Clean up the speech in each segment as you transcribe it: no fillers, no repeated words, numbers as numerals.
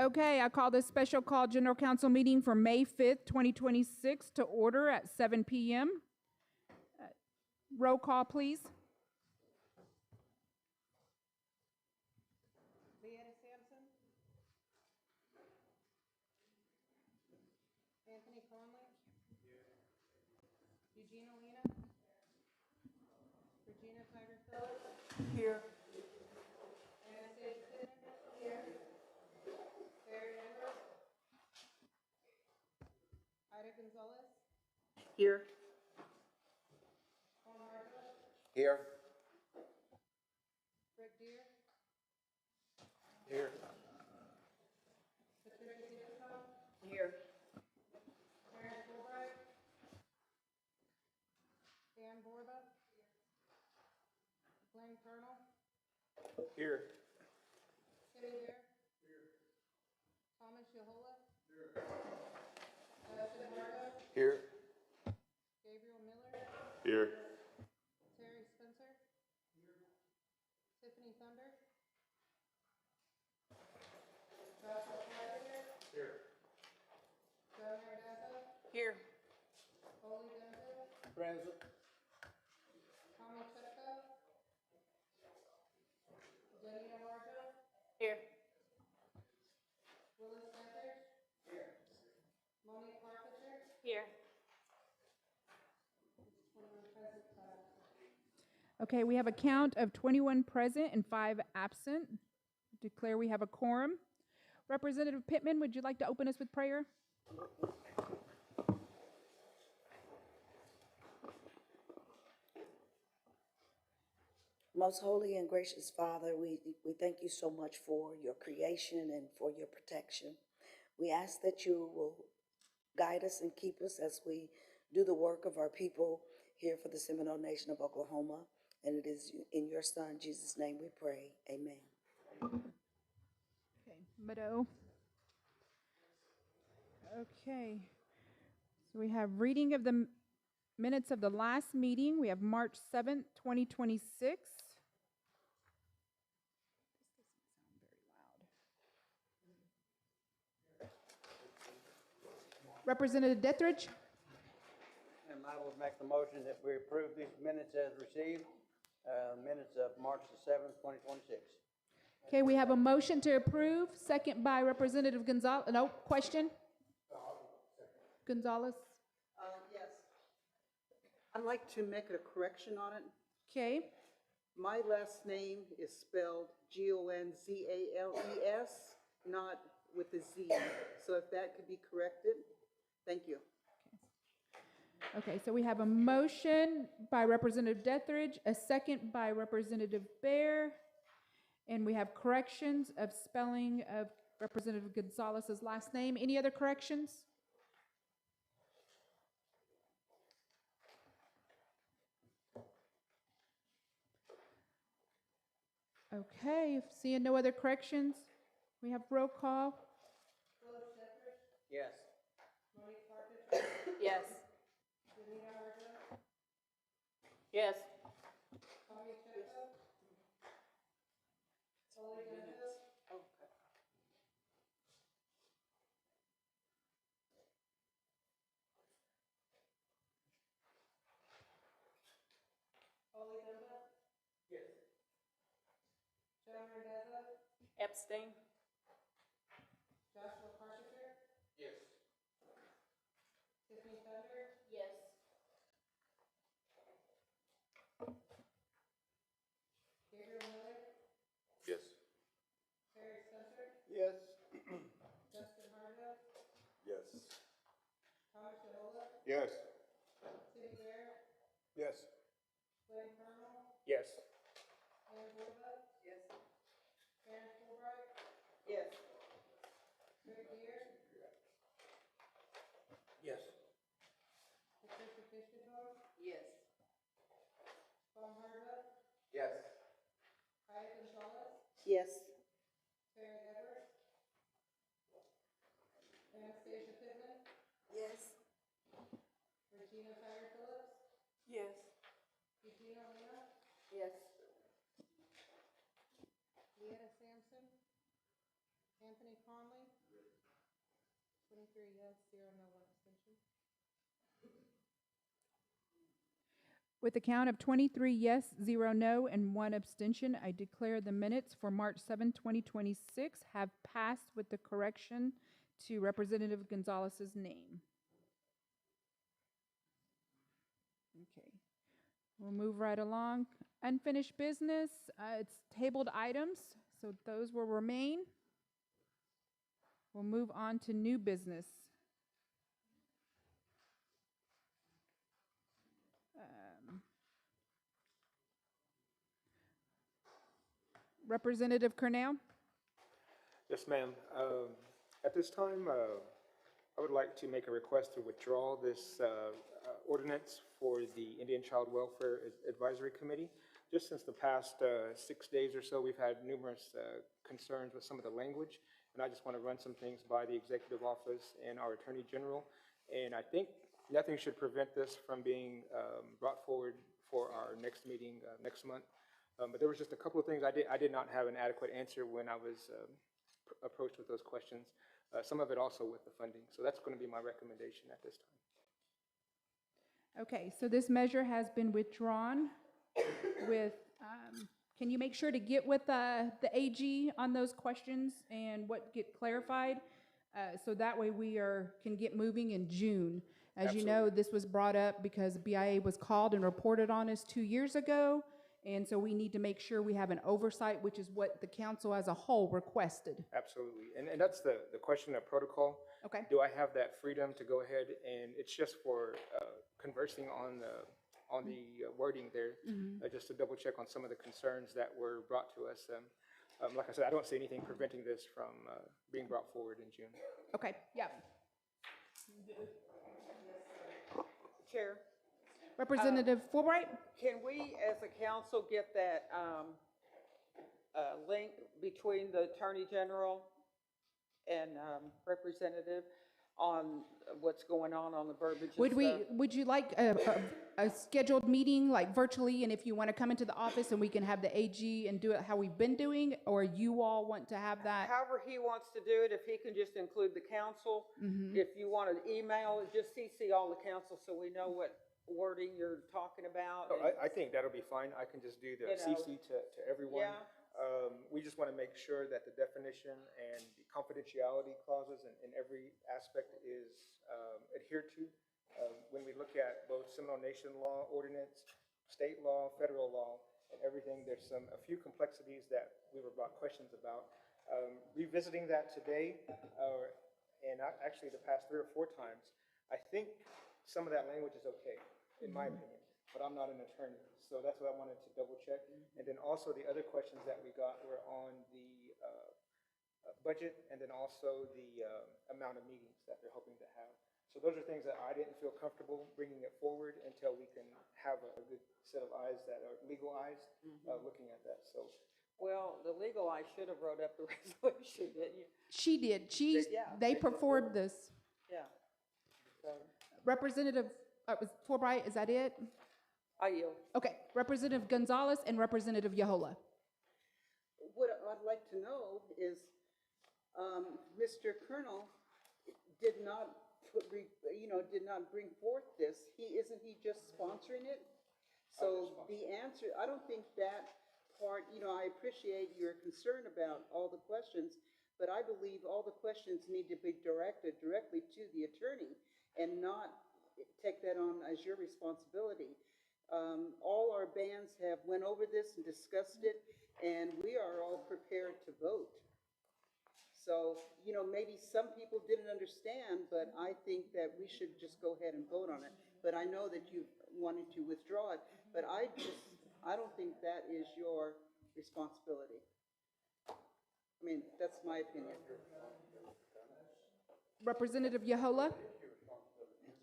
Okay, I call this special call general council meeting for May 5th, 2026 to order at 7 p.m. Roll call, please. Leanna Sampson. Anthony Conley. Eugenia Lena. Regina Tiger Phillips. Here. Anastasia Pittman. Here. Barry Edwards. Ida Gonzalez. Here. Paul Margo. Here. Rick Deer. Here. Patricia Peterson. Here. Karen Fulbright. Dan Borba. Glenn Colonel. Here. Timmy Bear. Here. Thomas Yahola. Here. Justin Margo. Here. Gabriel Miller. Here. Terry Spencer. Here. Tiffany Thunder. Joshua Carpenter. Here. Joe Maradazzo. Here. Oli Denzel. Present. Tommy Chutko. Janita Largo. Here. Willis Spencer. Here. Monique Carpenter. Here. 21 present, 5. Okay, we have a count of 21 present and 5 absent. Declare we have a quorum. Representative Pittman, would you like to open us with prayer? Most holy and gracious Father, we thank you so much for your creation and for your protection. We ask that you will guide us and keep us as we do the work of our people here for the Seminole Nation of Oklahoma. And it is in your Son, Jesus' name we pray. Amen. Okay, Mado. Okay, so we have reading of the minutes of the last meeting. We have March 7th, 2026. Representative Dethridge. And I will make the motion that we approve these minutes as received, minutes of March the 7th, 2026. Okay, we have a motion to approve, second by Representative Gonzalez. No, question? Gonzalez? Yes. I'd like to make a correction on it. Okay, My last name is spelled Gonzales, not with a Z. So if that could be corrected, thank you. okay, so we have a motion by Representative Dethridge, a second by Representative Bear, and we have corrections of spelling of Representative Gonzalez's last name. Any other corrections? Okay, seeing no other corrections, we have roll call. Willis Shepherd. Yes. Monique Carpenter. Yes. Janita Largo. Yes. Tommy Chutko. Oli Denzel. Okay. Oli Denzel. Yes. Joe Maradazzo. Abstain. Joshua Carpenter. Yes. Tiffany Thunder. Yes. Gabriel Miller. Yes. Terry Spencer. Yes. Justin Margo. Yes. Thomas Yahola. Yes. Timmy Bear. Yes. Glenn Colonel. Yes. Dan Borba. Yes. Karen Fulbright. Yes. Rick Deer. Yes. Patricia Fishbone. Yes. Paul Margo. Yes. Ida Gonzalez. Yes. Terry Edwards. Anastasia Pittman. Yes. Regina Tiger Phillips. Yes. Eugenia Lena. Yes. Leanna Sampson. Anthony Conley. 23 yes, 0 no, 1 abstention. With a count of 23 yes, 0 no, and 1 abstention, I declare the minutes for March 7, 2026 have passed with the correction to Representative Gonzalez's name. Okay, we'll move right along. Unfinished business, it's tabled items, so those will remain. We'll move on to new business. Representative Cornell? Yes, ma'am. At this time, I would like to make a request to withdraw this ordinance for the Indian Child Welfare Advisory Committee. Just since the past 6 days or so, we've had numerous concerns with some of the language, and I just want to run some things by the Executive Office and our Attorney General. And I think nothing should prevent this from being brought forward for our next meeting next month. But there was just a couple of things I did not have an adequate answer when I was approached with those questions. Some of it also with the funding. So that's going to be my recommendation at this time. Okay, so this measure has been withdrawn with, can you make sure to get with the AG on those questions and what get clarified? So that way we can get moving in June. As you know, this was brought up because BIA was called and reported on us 2 years ago. And so we need to make sure we have an oversight, which is what the council as a whole requested. Absolutely. And that's the question of protocol. Okay. Do I have that freedom to go ahead? And it's just for conversing on the wording there, just to double check on some of the concerns that were brought to us. Like I said, I don't see anything preventing this from being brought forward in June. Okay, yeah. Chair, Representative Fulbright? Can we, as a council, get that link between the Attorney General and Representative on what's going on the verbiage and stuff? Would you like a scheduled meeting, like virtually, and if you want to come into the office and we can have the AG and do it how we've been doing, or you all want to have that? However he wants to do it, if he can just include the council. If you want an email, just CC all the council so we know what wording you're talking about. Oh, I think that'll be fine. I can just do the You know. CC to everyone. Yeah. We just want to make sure that the definition and the confidentiality clauses in every aspect is adhered to. When we look at both Seminole Nation law ordinance, state law, federal law, and everything, there's a few complexities that we were brought questions about. Revisiting that today, and actually the past 3 or 4 times, I think some of that language is okay, in my opinion, but I'm not an attorney. So that's what I wanted to double check. And then also the other questions that we got were on the budget and then also the amount of meetings that they're hoping to have. So those are things that I didn't feel comfortable bringing it forward until we can have a good set of eyes that are legal eyes looking at that. So Well, the legal eye should have wrote up the resolution, didn't you? She did. They performed this. Yeah. So, Representative Fulbright, is that it? I yield. Okay, Representative Gonzalez and Representative Yahola. what I'd like to know is, Mr. Colonel did not did not bring forth this. Isn't he just sponsoring it? So the answer, I don't think that part, I appreciate your concern about all the questions, but I believe all the questions need to be directed directly to the attorney and not take that on as your responsibility. All our bands have went over this and discussed it, and we are all prepared to vote. So, maybe some people didn't understand, but I think that we should just go ahead and vote on it. But I know that you wanted to withdraw it, but I don't think that is your responsibility. I mean, that's my opinion. Representative Yahola?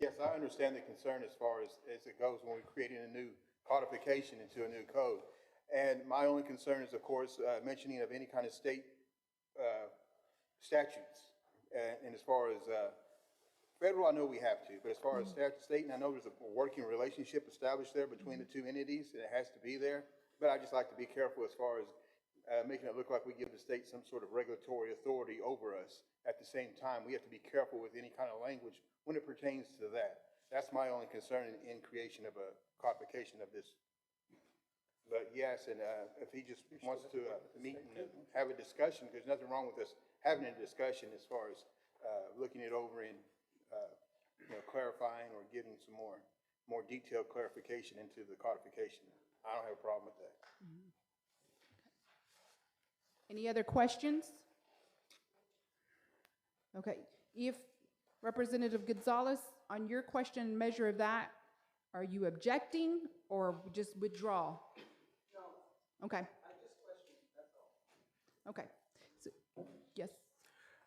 Yes, I understand the concern as far as it goes when we're creating a new codification into a new code. And my only concern is, of course, mentioning of any kind of state statutes. And as far as federal, I know we have to, but as far as state, and I know there's a working relationship established there between the two entities, and it has to be there. But I just like to be careful as far as making it look like we give the state some sort of regulatory authority over us. At the same time, we have to be careful with any kind of language when it pertains to that. That's my only concern in creation of a codification of this. But yes, and if he just wants to meet and have a discussion, there's nothing wrong with us having a discussion as far as looking it over and clarifying or getting some more detailed clarification into the codification. I don't have a problem with that. Any other questions? Okay, if Representative Gonzalez, on your question and measure of that, are you objecting or just withdraw? No. Okay. I just questioned, that's all. Okay, so, yes,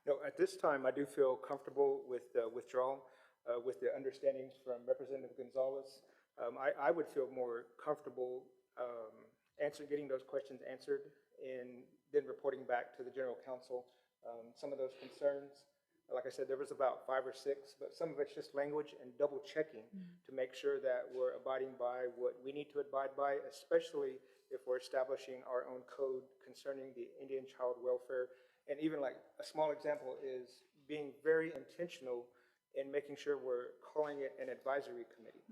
No, at this time, I do feel comfortable with withdrawal, with the understandings from Representative Gonzalez. I would feel more comfortable getting those questions answered and then reporting back to the General Counsel some of those concerns. Like I said, there was about 5 or 6, but some of it's just language and double checking to make sure that we're abiding by what we need to abide by, especially if we're establishing our own code concerning the Indian child welfare. And even like a small example is being very intentional in making sure we're calling it an advisory committee,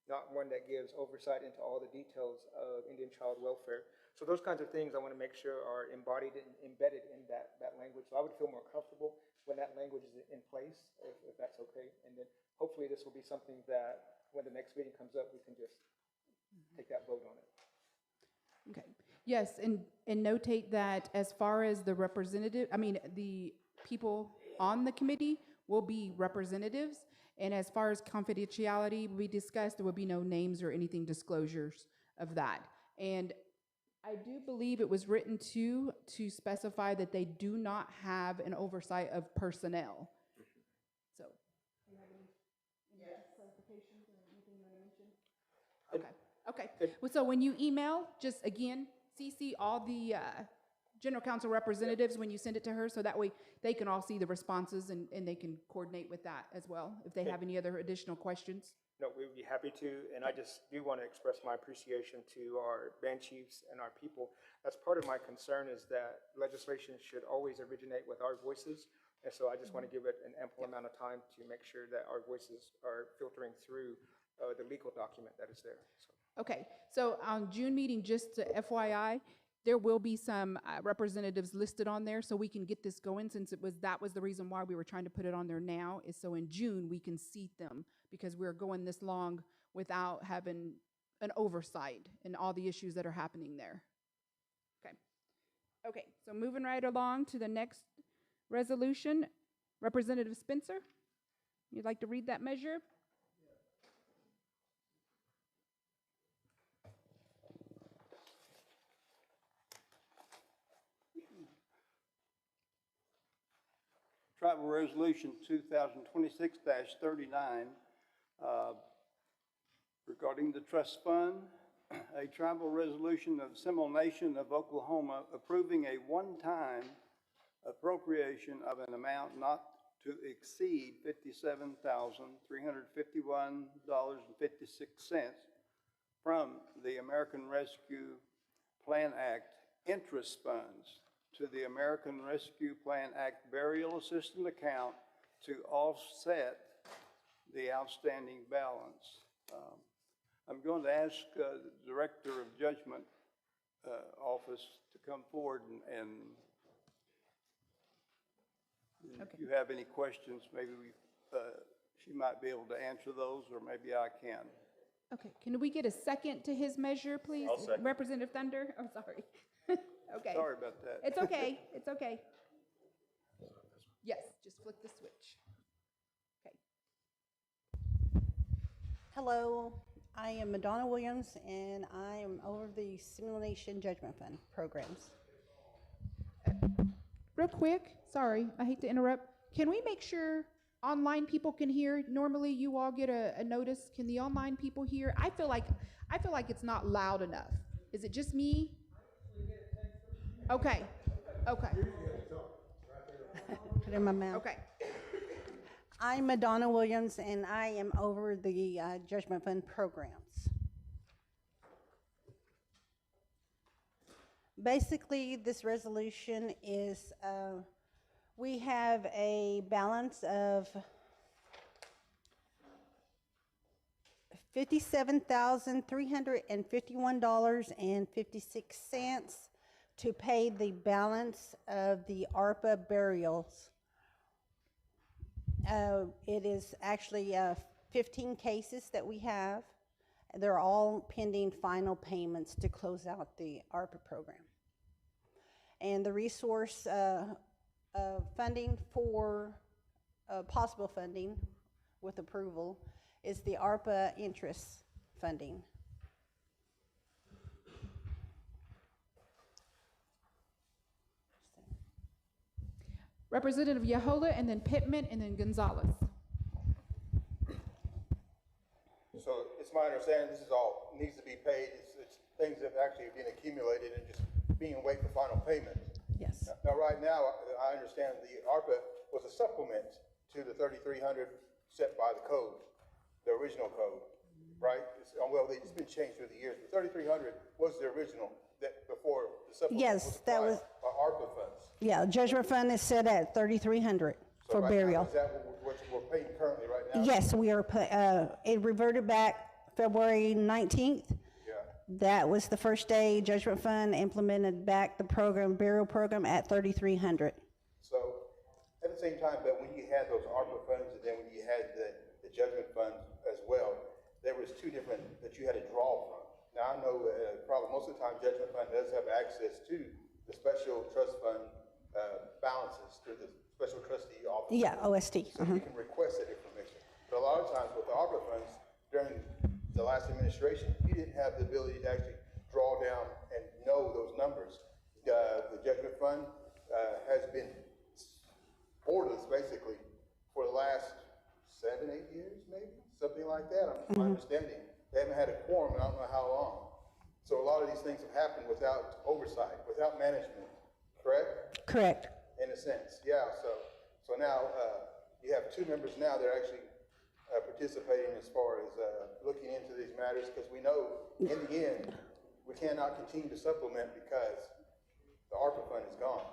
not one that gives oversight into all the details of Indian child welfare. So those kinds of things I want to make sure are embodied and embedded in that language. So I would feel more comfortable when that language is in place, if that's okay. And then hopefully this will be something that when the next meeting comes up, we can just take that vote on it. okay. Yes, and notate that as far as the the people on the committee will be representatives. And as far as confidentiality we discussed, there will be no names or anything disclosures of that. And I do believe it was written to specify that they do not have an oversight of personnel. So. Do you have any clarifications or anything you want to mention? Okay. Well, so when you email, just again, CC all the General Counsel representatives when you send it to her, so that way they can all see the responses and they can coordinate with that as well, if they have any other additional questions. No, we would be happy to, and I just do want to express my appreciation to our band chiefs and our people. That's part of my concern, is that legislation should always originate with our voices, and so I just want to give it an ample amount of time to make sure that our voices are filtering through the legal document that is there. So. Okay, so on June meeting, just to FYI, there will be some representatives listed on there, so we can get this going, since that was the reason why we were trying to put it on there now, is so in June we can seat them, because we're going this long without having an oversight in all the issues that are happening there. Okay, so moving right along to the next resolution, Representative Spencer, you'd like to read that measure? Tribal Resolution 2026-39, regarding the trust fund, a tribal resolution of the Seminole Nation of Oklahoma approving a one-time appropriation of an amount not to exceed $57,351.56 from the American Rescue Plan Act interest funds to the American Rescue Plan Act Burial Assistance Account to offset the outstanding balance. I'm going to ask the Director of Judgment Office to come forward and if you have any questions, maybe she might be able to answer those, or maybe I can. Okay, can we get a second to his measure, please? I'll second. Representative Thunder, I'm sorry. Okay. Sorry about that. It's okay, it's okay. Yes, just flick the switch. Okay. Hello, I am Madonna Williams, and I am over the Seminole Nation Judgment Fund programs. Real quick, sorry, I hate to interrupt. Can we make sure online people can hear? Normally you all get a notice. Can the online people hear? I feel like it's not loud enough. Is it just me? Okay, okay. Put it in my mouth. Okay. I'm Madonna Williams, and I am over the Judgment Fund programs. Basically, this resolution is, we have a balance of $57,351.56 to pay the balance of the ARPA burials. It is actually 15 cases that we have. They're all pending final payments to close out the ARPA program. And the resource funding for possible funding with approval is the ARPA interest funding. Representative Yahola, and then Pittman, and then Gonzalez. So it's my understanding this is all needs to be paid. It's things that actually have been accumulated and just being wait for final payment. Yes. Now, right now, I understand the ARPA was a supplement to the 3,300 set by the code, the original code, right? Well, it's been changed through the years, but 3,300 was the original that before the supplement Yes, was that applied was- by ARPA funds. Yeah, judgment fund is set at 3,300 So for right now, burial. is that what we're paying currently right now? Yes, we are, it reverted back February 19th. Yeah. That was the first day judgment fund implemented back the program, burial program at 3,300. So at the same time, but when you had those ARPA funds and then when you had the judgment fund as well, there was two different that you had to draw from. Now, I know probably most of the time judgment fund does have access to the special trust fund balances through the special trustee office. Yeah, OST. So you can request that information. But a lot of times with the ARPA funds, during the last administration, you didn't have the ability to actually draw down and know those numbers. The judgment fund has been borderless basically for the last 7, 8 years, maybe, something like that. I'm understanding. They haven't had a quorum in I don't know how long. So a lot of these things have happened without oversight, without management, correct? Correct. In a sense, yeah, so now, you have two members now that are actually, participating as far as, looking into these matters, because we know, in the end, we cannot continue to supplement because the ARPA fund is gone.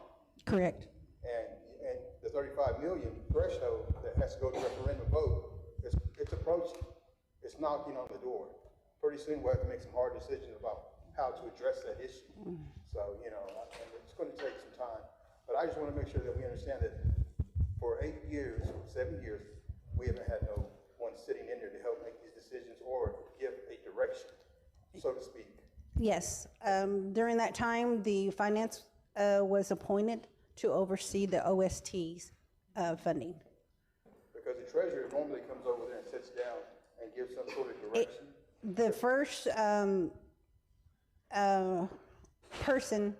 Correct. And the 35 million threshold that has to go to referendum vote, it's approaching, it's knocking on the door. Pretty soon, we'll have to make some hard decisions about how to address that issue. So, and it's gonna take some time. But I just want to make sure that we understand that for 8 years, 7 years, we haven't had no one sitting in there to help make these decisions or give a direction, so to speak. Yes. During that time, the finance was appointed to oversee the OST's funding. Because the treasurer normally comes over there and sits down and gives some sort of direction. The first person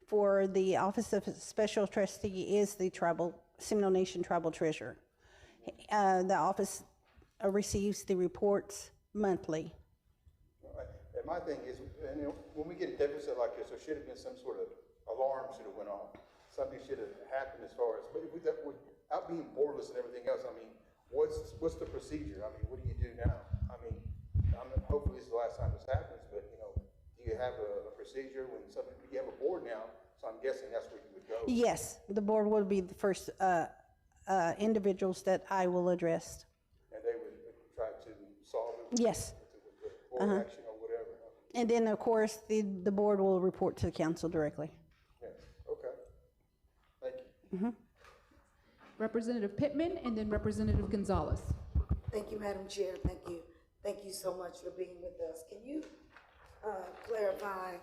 for the Office of Special Trustee is the Seminole Nation Tribal Treasurer. The office receives the reports monthly. And my thing is, when we get a deficit like this, there should have been some sort of alarm should have went off. Something should have happened as far as, but without being borderless and everything else, I mean, what's the procedure? I mean, what do you do now? I mean, hopefully this is the last time this happens, but do you have a procedure when you have a board now? So I'm guessing that's where you would go. Yes, the board will be the first individuals that I will address. And they would try to solve it? Yes. With board action or whatever? And then, of course, the board will report to the council directly. Yes, okay. Thank you. Representative Pittman, and then Representative Gonzalez. Thank you, Madam Chair. Thank you. Thank you so much for being with us. Can you clarify,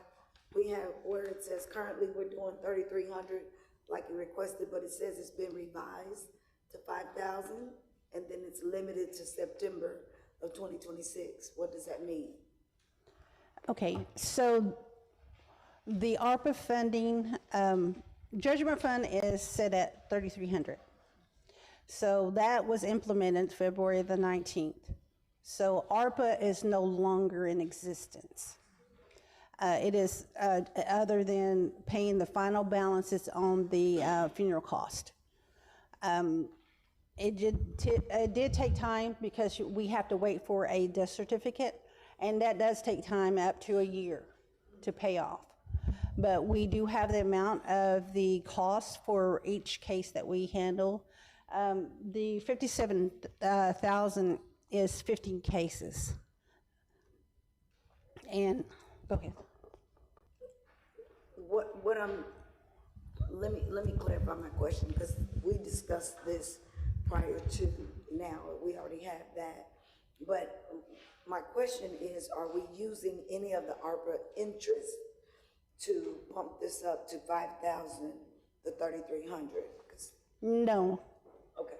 we have where it says currently we're doing 3,300 like you requested, but it says it's been revised to 5,000 and then it's limited to September of 2026. What does that mean? Okay, so the ARPA funding, judgment fund is set at 3,300. So that was implemented February the 19th. So ARPA is no longer in existence. It is other than paying the final balances on the funeral cost. It did take time because we have to wait for a death certificate, and that does take time up to a year to pay off. but we do have the amount of the cost for each case that we handle. The 57,000 is 15 cases. And, go ahead. What I'm, let me clarify my question, because we discussed this prior to now, we already have that. But my question is, are we using any of the ARPA interest to pump this up to 5,000, the 3,300? No. Okay.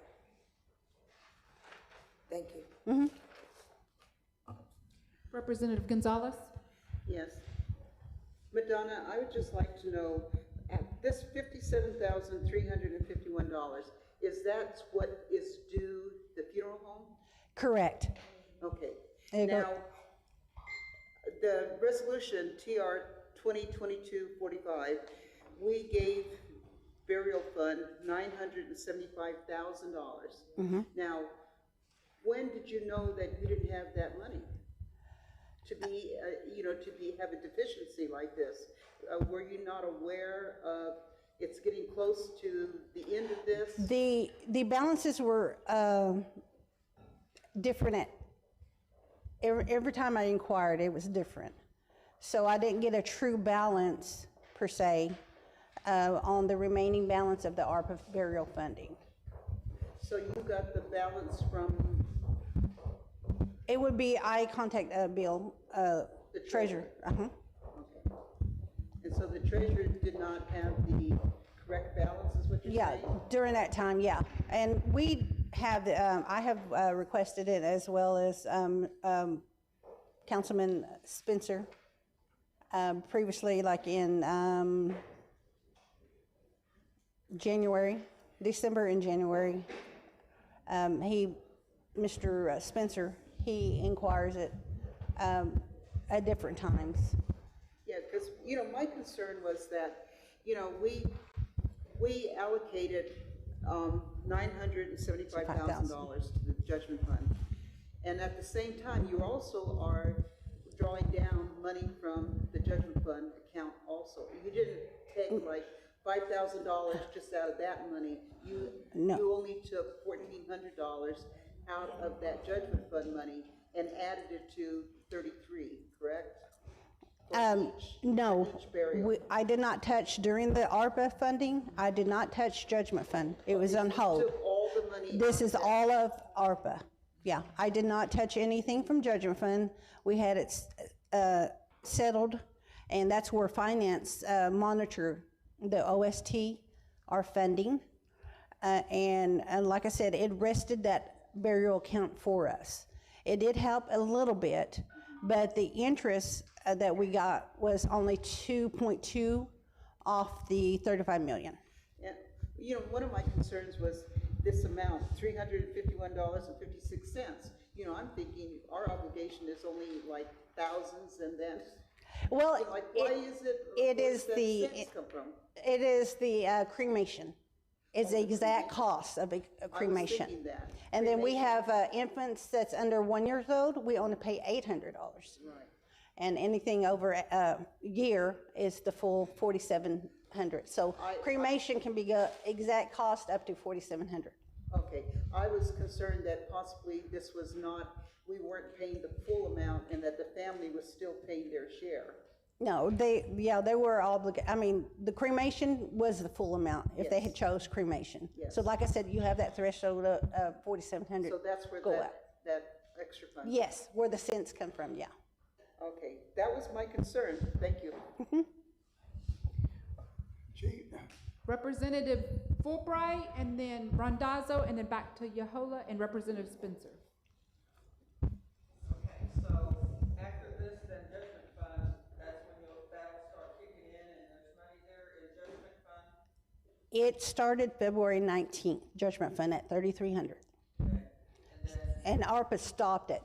Thank you. Representative Gonzalez? Yes. Madonna, I would just like to know, at this $57,351, is that what is due the funeral home? Correct. Okay. There you go. Now, the resolution TR 2022-45, we gave burial fund $975,000. Now, when did you know that you didn't have that money? To be, have a deficiency like this? Were you not aware of it's getting close to the end of this? The balances were different at, every time I inquired, it was different. So I didn't get a true balance, per se, on the remaining balance of the ARPA burial funding. So you got the balance from It would be, I contact Bill, the treasurer. Okay. And so the treasurer did not have the correct balance, is what you're Yeah, saying? during that time, yeah. And we have, I have requested it, as well as Councilman Spencer, previously, like in December and January. Mr. Spencer, he inquires it at different times. Yeah, because, my concern was that, we allocated $975,000 to the judgment fund. And at the same time, you also are drawing down money from the judgment fund account also. You didn't take like $5,000 just out of that money. No. You only took $1,400 out of that judgment fund money and added it to 33, correct? No, For each burial. I did not touch, during the ARPA funding, I did not touch judgment fund. It was on hold. Took all the money. This out is of that. all of ARPA. Yeah, I did not touch anything from judgment fund. We had it settled, and that's where finance monitor the OST, our funding. And like I said, it rested that burial account for us. It did help a little bit, but the interest that we got was only 2.2 off the 35 million. And, one of my concerns was this amount, $351.56. I'm thinking our obligation is only like thousands, and then, Well, like, why is it? it where is does that the- cents come from? it is the cremation. It's the exact cost of a cremation. thinking that. And then we Cremation. have infants that's under 1 year old, we only pay $800. Right. And anything over a year is the full 4,700. So cremation can be exact cost up to 4,700. Okay, I was concerned that possibly this was not, we weren't paying the full amount and that the family was still paying their share. No, they were obligated, the cremation was the full amount if they had Yes. chose cremation. Yes. So like I said, you have that threshold of 4,700. So that's where go up. that extra fund. Yes, where the cents come from, yeah. Okay, that was my concern, thank you. Chief, Representative Fulbright, and then Randazzo, and then back to Yahola and Representative Spencer. Okay, so after this, then judgment fund, that's when that'll start kicking in, and there's money there in judgment fund? It started February 19th, judgment fund at 3,300. Okay, and then, And ARPA stopped at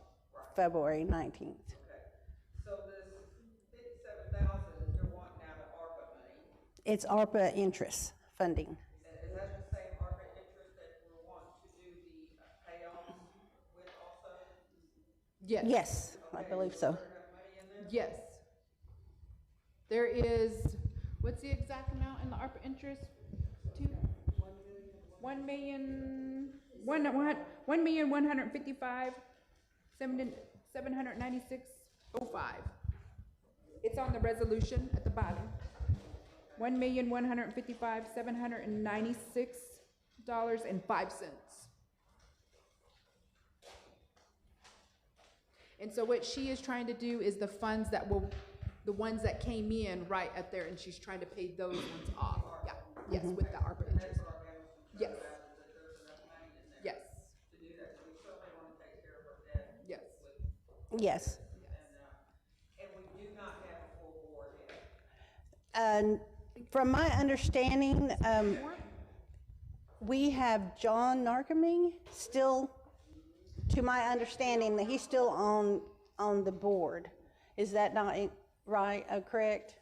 February 19th. okay, so this 57,000, you're wanting out of ARPA money, It's ARPA interest funding. and is that the same ARPA interest that we're wanting to do the payoffs with also? Yes. Yes, I Okay, believe so. is there enough money in there? Yes. There is What's the exact amount in the ARPA interest? 1,155,796.05. It's on the resolution at the bottom. $1,155,796.05. And so what she is trying to do is the funds that will, the ones that came in right up there, and she's trying to pay those ones off. Yeah, yes, with the ARPA interest. Yes. Yes. Yes. Yes. And we do not have a full board yet. From my understanding, we have John Narcomi still, to my understanding, that he's still on the board. Is that not right, correct?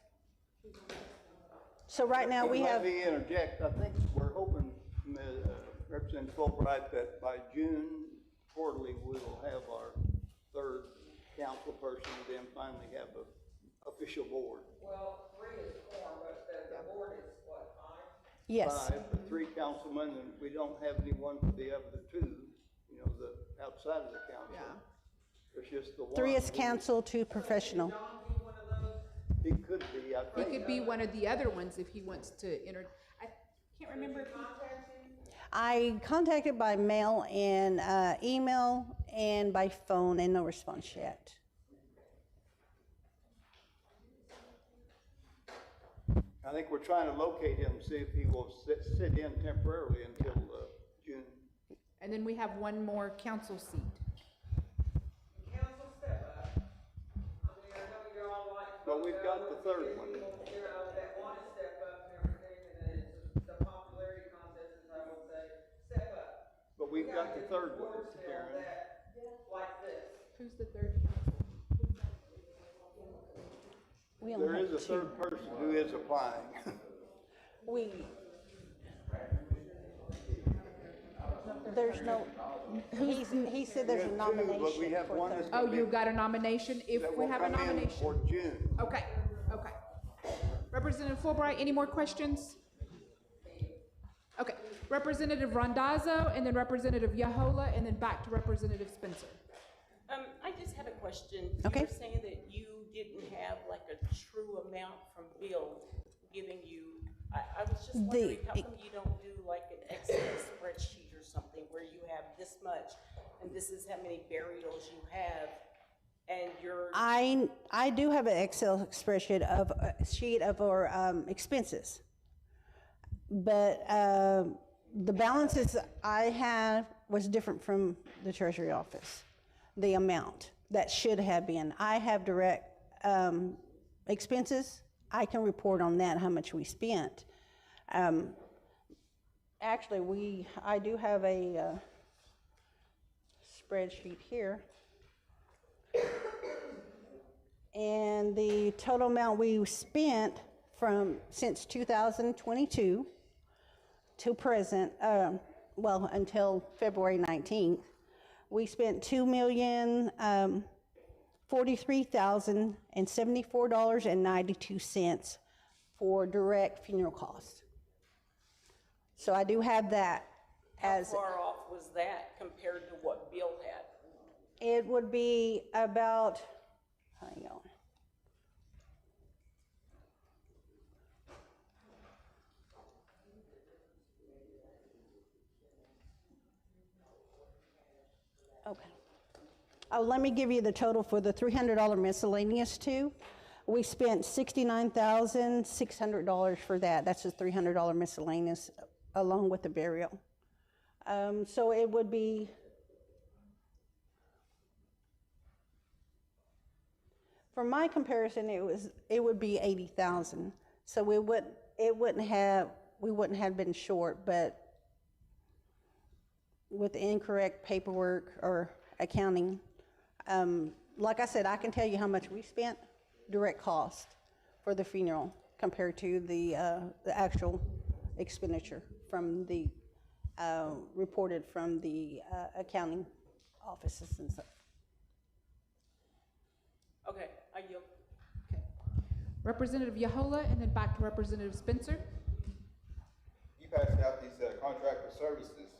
So right now we have, Let me interject. I think we're hoping, Representative Fulbright, that by June quarterly, we will have our third council person, and then finally have a official board. Well, 3 is formed, but the board is what, 5? yes, 5, but 3 councilmen, and we don't have anyone for the other 2, you know, the outside of the council. Yeah. There's just the one. 3 is council, 2 professional. He could be, I He think. could be one of the other ones if he wants to enter. I can't remember if he. I contacted by mail and email and by phone, and no response yet. I think we're trying to locate him, see if he will sit in temporarily until June. And then we have one more council seat. Council step up. I mean, I know you're all like. But we've got the third one. You know, that want to step up and everything, and then it's the popularity contest, as I would say, step up. But we've got the third one, Boards filled Karen. that, like this. Who's the third council? We only There have is a 2. third person who is applying. There's no, he said there's a But we nomination have for one third. that's Oh, gonna be- you got a nomination? If that we will have a come in nomination. for June. Okay, okay. Representative Fulbright, any more questions? Okay, Representative Randazzo, and then Representative Yahola, and then back to Representative Spencer. I just had a question. Okay. You were saying that you didn't have like a true amount from Bill giving you, I was just wondering, how come you don't do like an Excel spreadsheet or something where you have this much, and this is how many burials you have, and you're. I do have an Excel spreadsheet of our expenses, but the balances I have was different from the Treasury office. The amount that should have been. I have direct expenses. I can report on that how much we spent. Actually, I do have a spreadsheet here. And the total amount we spent since 2022 to present, until February 19th, we spent $2,043,074.92 for direct funeral costs. So I do have that as. How far off was that compared to what Bill had? It would be about, hang on. Okay. Oh, let me give you the total for the $300 miscellaneous too. We spent $69,600 for that. That's a $300 miscellaneous along with the burial. So it would be, for my comparison, it would be 80,000. So we wouldn't have been short, but with the incorrect paperwork or accounting, like I said, I can tell you how much we spent direct cost for the funeral compared to the actual expenditure from the reported from the accounting offices and stuff. Okay, I yield. Okay. Representative Yahola, and then back to Representative Spencer. You passed out these contract for services,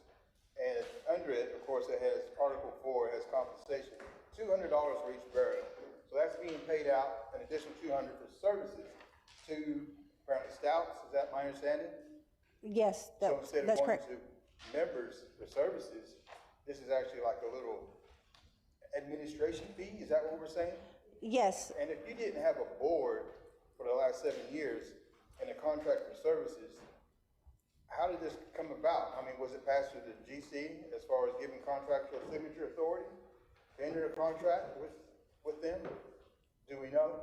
and under it, of course, it has Article 4, it has compensation, $200 for each burial. So that's being paid out, an additional $200 for services to apparently Stouts, is that my understanding? Yes, So instead of that's going correct. to members for services, this is actually like a little administration fee, is that what we're saying? Yes, And if you didn't have a board for the last 7 years and a contract for services, how did this come about? I mean, was it passed through the GC as far as giving contractual signature authority to enter a contract with them? Do we know?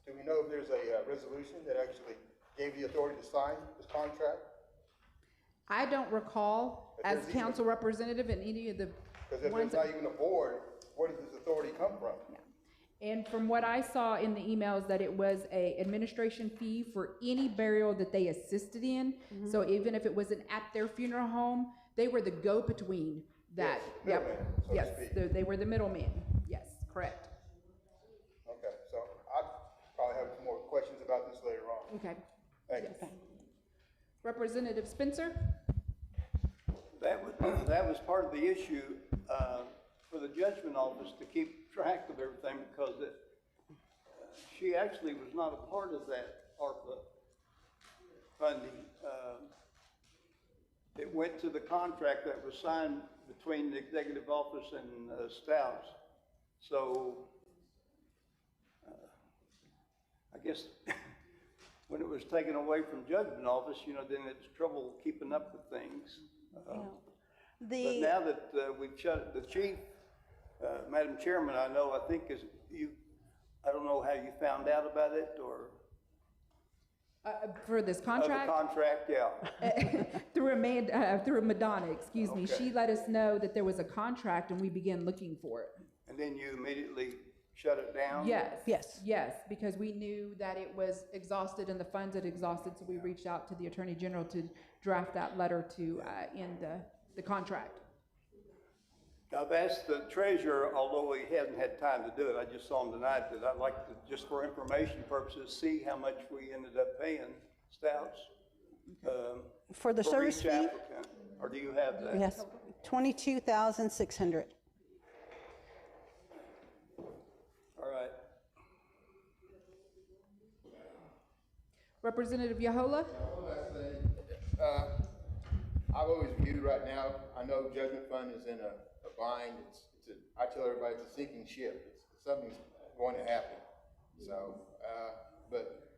Do we know if there's a resolution that actually gave the authority to sign this contract? I don't recall But as there's even- council representative in any of the Because if ones. there's not even a board, where does this authority come from? And from what I saw in the emails, that it was a administration fee for any burial that they assisted in. So even if it wasn't at their funeral home, they were the go-between that. Yes, Yep. middleman, so to Yes, speak. they were the middleman. Yes, correct. Okay, so I probably have some more questions about this later on. Okay. Thank you. Yes. Representative Spencer? That was part of the issue, for the judgment office to keep track of everything, because she actually was not a part of that ARPA funding. It went to the contract that was signed between the executive office and Stouts. So, I guess when it was taken away from judgment office, then it's trouble keeping up with things. But the, now that we've shut, the chief, Madam Chairman, I think is you, I don't know how you found out about it, or For this of contract? the contract, yeah. Through Madonna, excuse me. Okay. She let us know that there was a contract and we began looking for it. And then you immediately shut it down? Yes. Yes. Yes, because we knew that it was exhausted and the funds had exhausted, so we reached out to the Attorney General to draft that letter to end the contract. I've asked the treasurer, although he hasn't had time to do it, I just saw him tonight, that I'd like to, just for information purposes, see how much we ended up paying Stouts. for the service each fee, applicant. Or do you have that? yes, 22,600. All right. Representative Yahola? I've always viewed right now, I know judgment fund is in a bind, I tell everybody it's a sinking ship, something's going to happen. So, but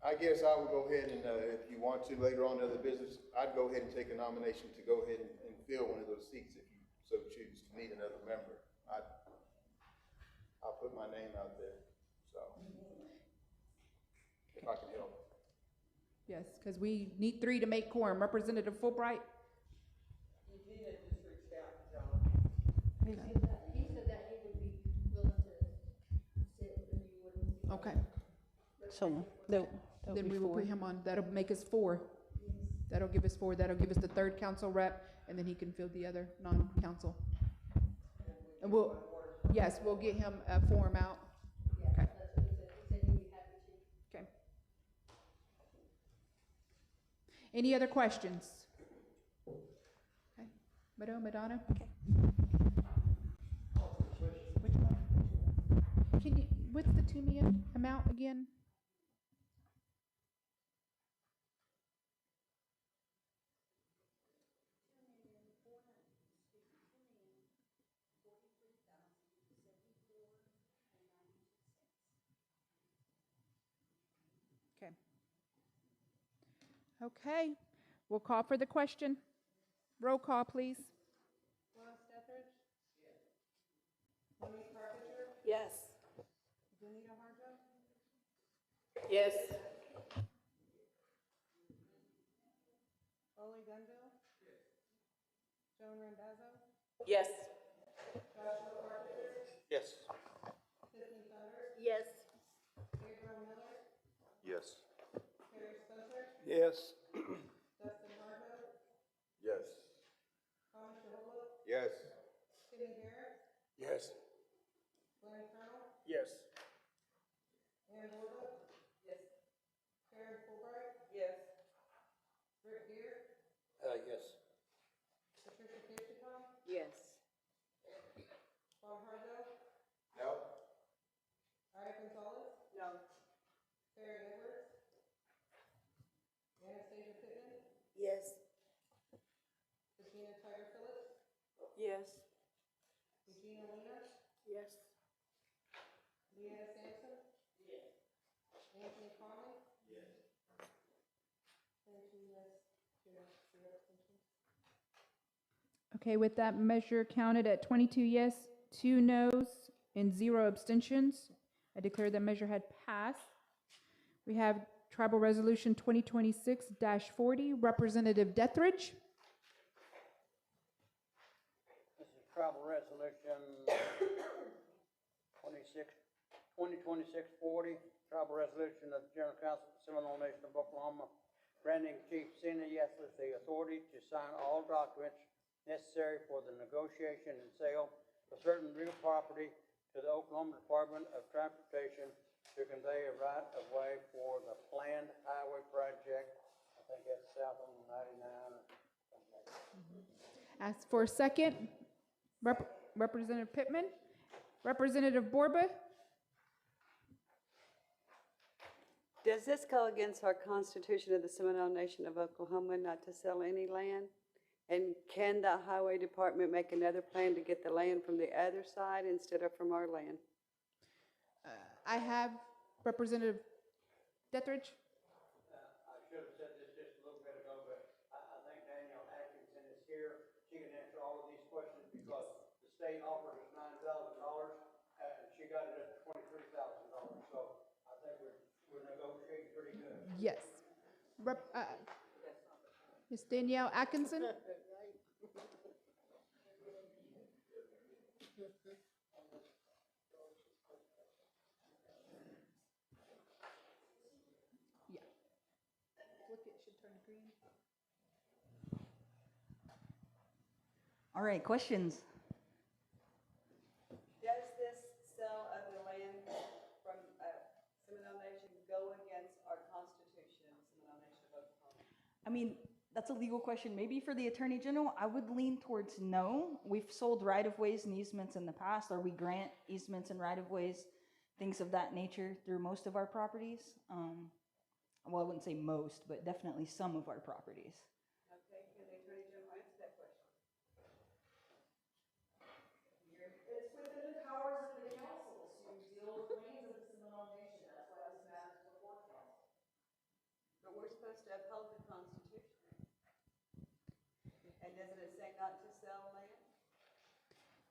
I guess I will go ahead and, if you want to later on in other business, I'd go ahead and take a nomination to go ahead and fill one of those seats if you so choose to need another member. I'll put my name out there, so, if I can help. Yes, because we need 3 to make quorum. Representative Fulbright? Eugenia just reached out to John. He said that he would be willing to sit and you wouldn't. Okay, So that'll then be we will 4. put him on. That'll make us 4. That'll give us 4. That'll give us the 3rd council rep, and then he can fill the other non-council. And we'll get him a form out. Okay. That's what he said. He said he'd be happy to. Okay. Any other questions? Okay. Madonna? Okay. Can you, what's the 2 million amount again? Okay. Okay, we'll call for the question. Roll call, please. Yes. Yes. Oli Gunville? Joan Randazzo? Yes. Yes. Yes. Yes. Yes. Yes. Yes. Yes. Yes. Yes. Regina Wiener, Yes. Leanna Sampson. Yes. Anthony Conley. Yes. 22 yes, 0 abstentions. Okay, with that measure counted at 22 yes, 2 noes, and 0 abstentions, I declare the measure had passed. We have Tribal Resolution 2026-40, Representative Dethridge. This is Tribal Resolution 2026-40, Tribal Resolution of the General Council of the Seminole Nation of Oklahoma, granting Chief Sina Yeslis the authority to sign all documents necessary for the negotiation and sale of certain real property to the Oklahoma Department of Transportation to convey a right-of-way for the planned highway project. I think that's south on 99 or something like that. Ask for a second. Representative Pittman. Representative Borba. Does this go against our Constitution of the Seminole Nation of Oklahoma not to sell any land? And can the Highway Department make another plan to get the land from the other side instead of from our land? I have Representative Dethridge. I should have said this just a little bit ago, but I think Danielle Atkinson is here. She can answer all of these questions because the state offered us $9,000 and she got it at $23,000. So I think we're negotiating pretty good. Yes. Ms. Danielle Atkinson. Yeah. Look, it should turn green. All right, questions? Does this sale of the land from Seminole Nation go against our Constitution of the Seminole Nation of Oklahoma? I mean, that's a legal question. Maybe for the Attorney General, I would lean towards no. We've sold right-of-ways and easements in the past, or we grant easements and right-of-ways, things of that nature through most of our properties. Well, I wouldn't say most, but definitely some of our properties. Okay, can the Attorney General answer that question? It's within the powers of the councils to deal with lands of the Seminole Nation. That's why this matters before council. But we're supposed to uphold the Constitution. And doesn't it say not to sell land?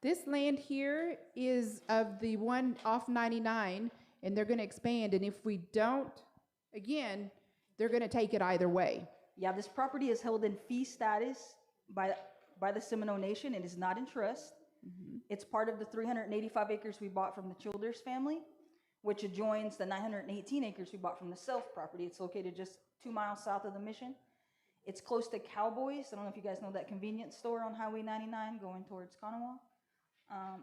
This land here is of the one off 99, and they're gonna expand, and if we don't, again, they're gonna take it either way. Yeah, this property is held in fee status by the Seminole Nation. It is not in trust. It's part of the 385 acres we bought from the Childers family, which adjoins the 918 acres we bought from the Self property. It's located just 2 miles south of the Mission. It's close to Cowboys. I don't know if you guys know that convenience store on Highway 99 going towards Kanawha.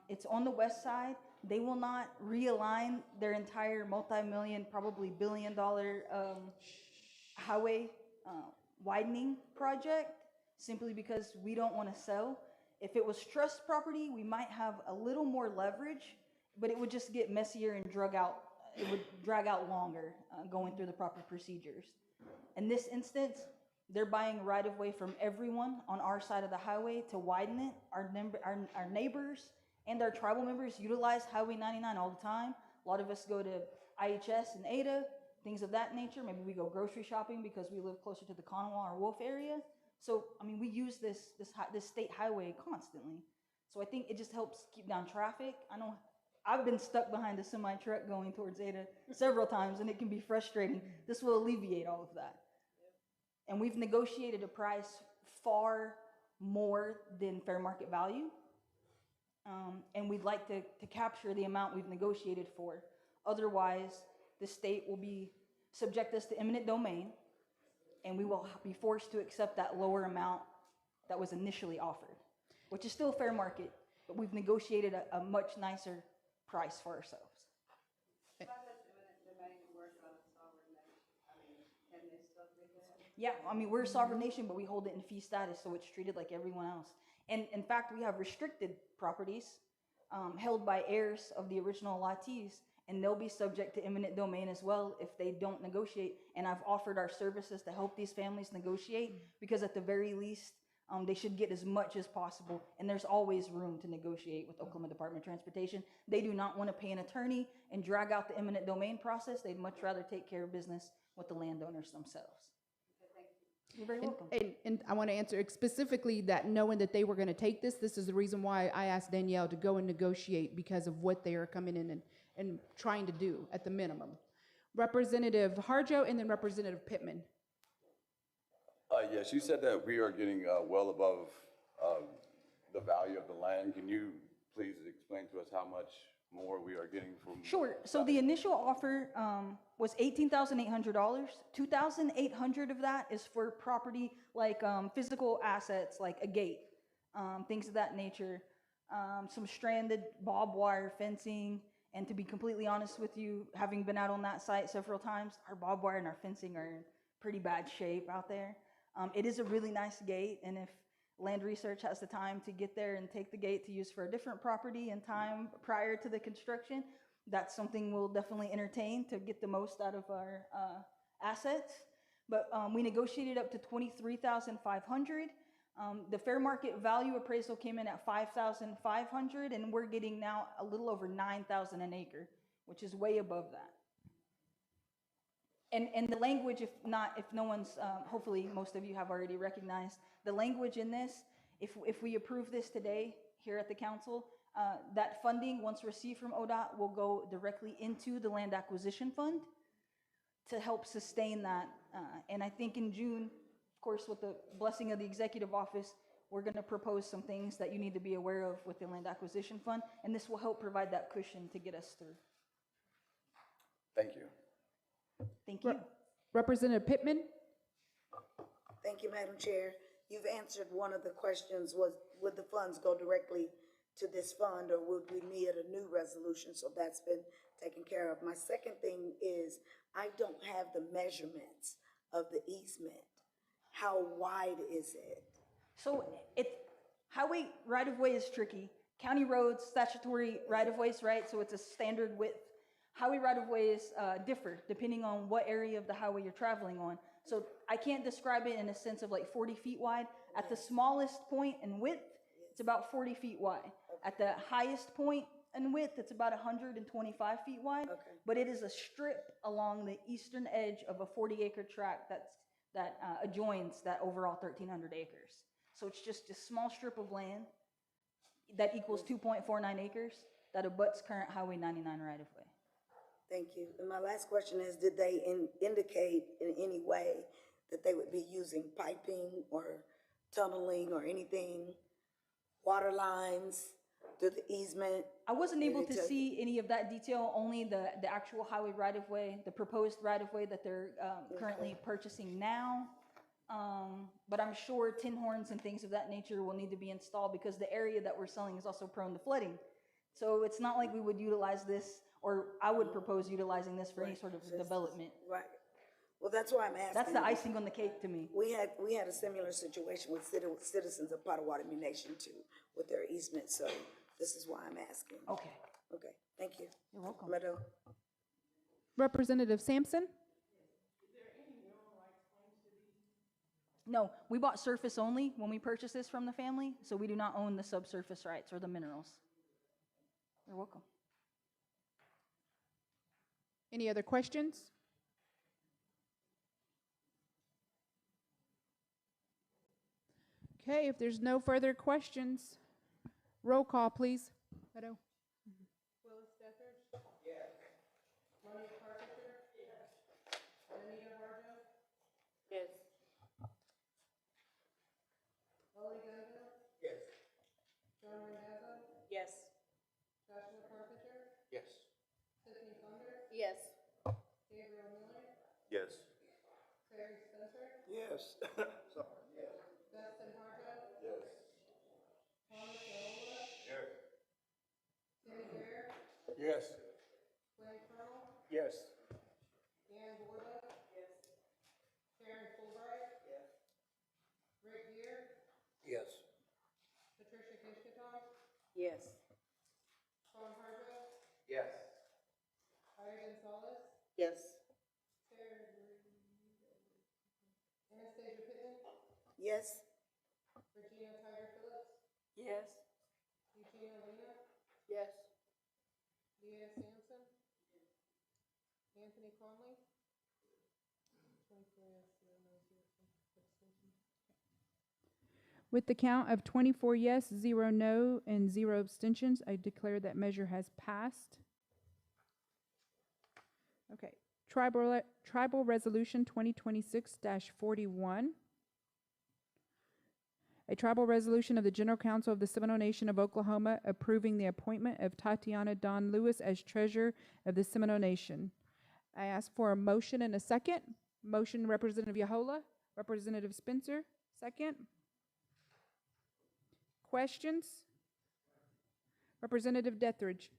It's on the west side. They will not realign their entire multi-million, probably billion-dollar highway widening project simply because we don't want to sell. If it was trust property, we might have a little more leverage, but it would just get messier and drag out longer going through the proper procedures. In this instance, they're buying right-of-way from everyone on our side of the highway to widen it. Our neighbors and our tribal members utilize Highway 99 all the time. A lot of us go to IHS and Ada, things of that nature. Maybe we go grocery shopping because we live closer to the Kanawha or Wolf area. So, I mean, we use this state highway constantly. So I think it just helps keep down traffic. I know I've been stuck behind a semi truck going towards Ada several times, and it can be frustrating. This will alleviate all of that. And we've negotiated a price far more than fair market value. And we'd like to capture the amount we've negotiated for. Otherwise, the state will subject us to eminent domain, and we will be forced to accept that lower amount that was initially offered, which is still fair market, but we've negotiated a much nicer price for ourselves. Yeah, I mean, we're a sovereign nation, but we hold it in fee status, so it's treated like everyone else. And in fact, we have restricted properties held by heirs of the original allottees, and they'll be subject to eminent domain as well if they don't negotiate. And I've offered our services to help these families negotiate, because at the very least, They should get as much as possible, and there's always room to negotiate with Oklahoma Department of Transportation. They do not want to pay an attorney and drag out the eminent domain process. They'd much rather take care of business with the landowners themselves. You're very welcome. And I want to answer specifically that, knowing that they were going to take this is the reason why I asked Danielle to go and negotiate, because of what they are coming in and trying to do at the minimum. Representative Harjo and then Representative Pittman. Yes, you said that we are getting well above the value of the land. Can you please explain to us how much more we are getting from? Sure. So the initial offer was $18,800. $2,800 of that is for property like physical assets, like a gate, things of that nature, some stranded barbed wire fencing. And to be completely honest with you, having been out on that site several times, our barbed wire and our fencing are in pretty bad shape out there. It is a really nice gate, and if Land Research has the time to get there and take the gate to use for a different property in time prior to the construction, that's something we'll definitely entertain to get the most out of our assets. But we negotiated up to $23,500. The fair market value appraisal came in at $5,500, and we're getting now a little over $9,000 an acre, which is way above that. And the language, if no one's, hopefully most of you have already recognized, the language in this, if we approve this today here at the council, that funding, once received from ODOT, will go directly into the land acquisition fund to help sustain that. And I think in June, of course, with the blessing of the executive office, we're going to propose some things that you need to be aware of with the land acquisition fund, and this will help provide that cushion to get us through. Thank you. Thank you. Representative Pittman. Thank you, Madam Chair. You've answered one of the questions, was would the funds go directly to this fund, or would we need a new resolution? So that's been taken care of. My second thing is, I don't have the measurements of the easement. How wide is it? So highway right-of-way is tricky. County roads, statutory right-of-ways, right? So it's a standard width. Highway right-of-ways differ depending on what area of the highway you're traveling on. So I can't describe it in a sense of like 40 feet wide. At the smallest point in width, it's about 40 feet wide. At the highest point in width, it's about 125 feet wide. Okay. But it is a strip along the eastern edge of a 40-acre tract that adjoins that overall 1,300 acres. So it's just a small strip of land that equals 2.49 acres that abuts current Highway 99 right-of-way. Thank you. And my last question is, did they indicate in any way that they would be using piping or tunneling or anything, water lines through the easement? I wasn't able to see any of that detail, only the actual highway right-of-way, the proposed right-of-way that they're currently purchasing now. But I'm sure tin horns and things of that nature will need to be installed because the area that we're selling is also prone to flooding. So it's not like we would utilize this, or I would propose utilizing this for any sort of development. Right. Well, that's why I'm asking. That's the icing on the cake to me. We had a similar situation with citizens of Potawatomi Nation too, with their easement, so this is why I'm asking. Okay. Okay, thank you. You're welcome. Madam. Representative Sampson. No, we bought surface only when we purchased this from the family, so we do not own the subsurface rights or the minerals. You're welcome. Any other questions? Okay, if there's no further questions, roll call, please. Beto? Willis Dethridge? Yes. Monica Carpenter? Yes. Anita Harjo? Yes. Ollie Gunville? Yes. John Randazzo? Yes. Joshua Carpenter? Yes. Tiffany Thunder? Yes. Gabriel Miller? Yes. Terry Spencer? Yes. Dustin Harjo? Yes. Thomas Alola? Yes. Timmy Bear? Yes. Wayne Pearl? Yes. Dan Borla? Yes. Karen Fulbright? Yes. Rick Deer? Yes. Patricia Kishkatong? Yes. Sean Harjo? Yes. Ida Gonzalez? Yes. Anastasia Pittman? Yes. Virginia Yes. Eugenia Lena, Yes. Leah Sampson, Anthony Conley. 24 yes, 0 no, 0 abstention. With the count of 24 yes, 0 no, and 0 abstentions, I declare that measure has passed. Okay, Tribal Resolution 2026-41. A tribal resolution of the General Council of the Seminole Nation of Oklahoma approving the appointment of Tatiana Don Lewis as treasurer of the Seminole Nation. I ask for a motion and a second. Motion, Representative Yahola. Representative Spencer, second. Questions? Representative Dethridge.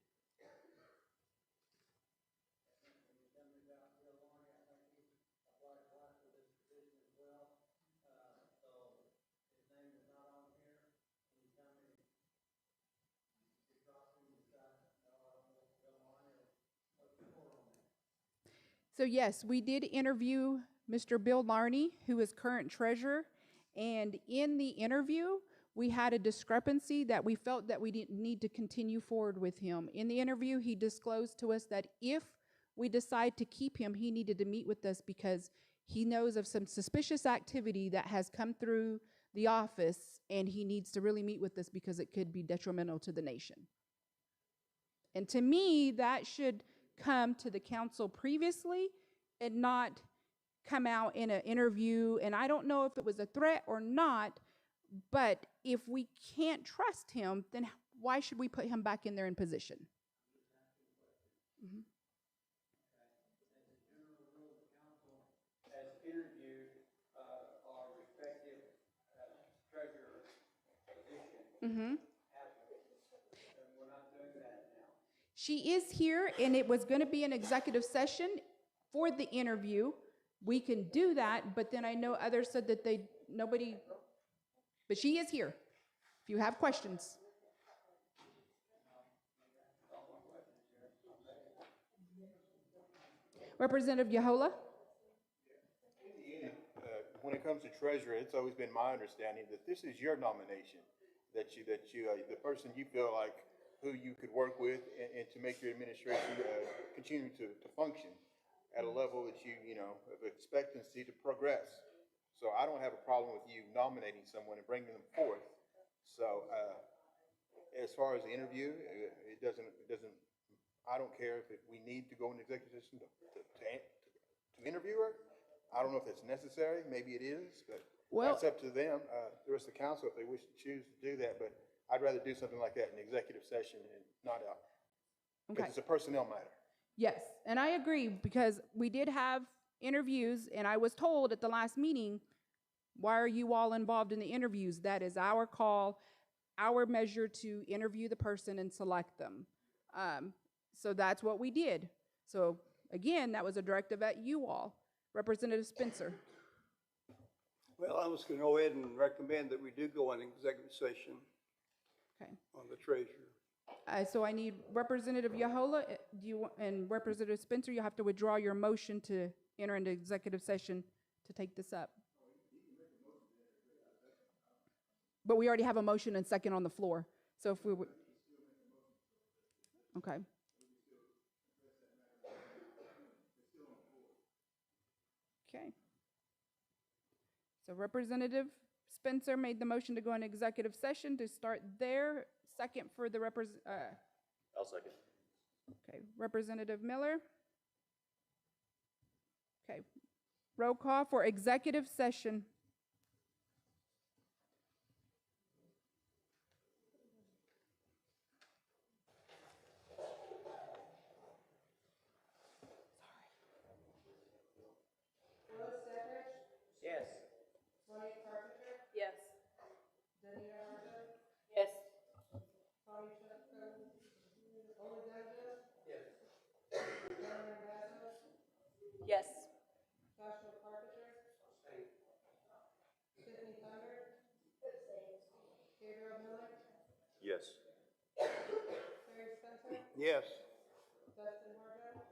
So yes, we did interview Mr. Bill Larney, who is current treasurer, and in the interview, we had a discrepancy that we felt that we didn't need to continue forward with him. In the interview, he disclosed to us that if we decide to keep him, he needed to meet with us because he knows of some suspicious activity that has come through the office, and he needs to really meet with us because it could be detrimental to the nation. And to me, that should come to the council previously and not come out in an interview. And I don't know if it was a threat or not, but if we can't trust him, then why should we put him back in there in position? Mm-hmm. Has interviewed our respective treasurer position. Mm-hmm. And we're not doing that now. She is here, and it was going to be an executive session for the interview. We can do that, but then I know others said that nobody, but she is here if you have questions. Representative Yahola? When it comes to treasurer, it's always been my understanding that this is your nomination, that you, the person you feel like who you could work with and to make your administration continue to function at a level that you know, of expectancy to progress. So I don't have a problem with you nominating someone and bringing them forth. So as far as the interview, it doesn't, I don't care if we need to go into executive session to interview her. I don't know if that's necessary. Maybe it is, but that's up to them, the rest of the council, if they wish to choose to do that. But I'd rather do something like that in executive session and not out. Because it's a personnel matter. Yes, and I agree because we did have interviews, and I was told at the last meeting, why are you all involved in the interviews? That is our call, our measure to interview the person and select them. So that's what we did. So again, that was a directive at you all. Representative Spencer. Well, I was going to go ahead and recommend that we do go on executive session on the treasurer. So I need Representative Yahola, and Representative Spencer, you have to withdraw your motion to enter into executive session to take this up. But we already have a motion and second on the floor. So if we would, okay. Okay. So Representative Spencer made the motion to go in executive session to start there. Second for the I'll second. Okay, Representative Miller. Okay, roll call for executive session. Yes. Yes. Yes. Yes. Joshua Carpenter. Tiffany Thunder. Gabriel Miller. Yes. Terry Spencer. Yes. Dustin Harjo.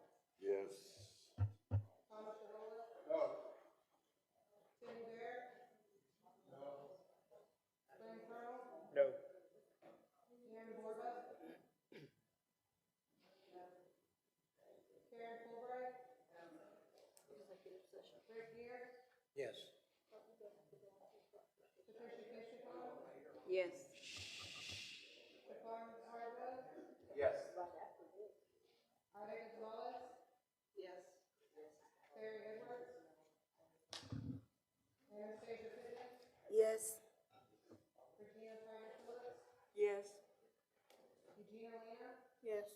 Yes. Thomas Yahola. No. Timmy Bear. No. Glenn Colonel. No. Yes. Yes. Yes. Yes. Yes. Yes.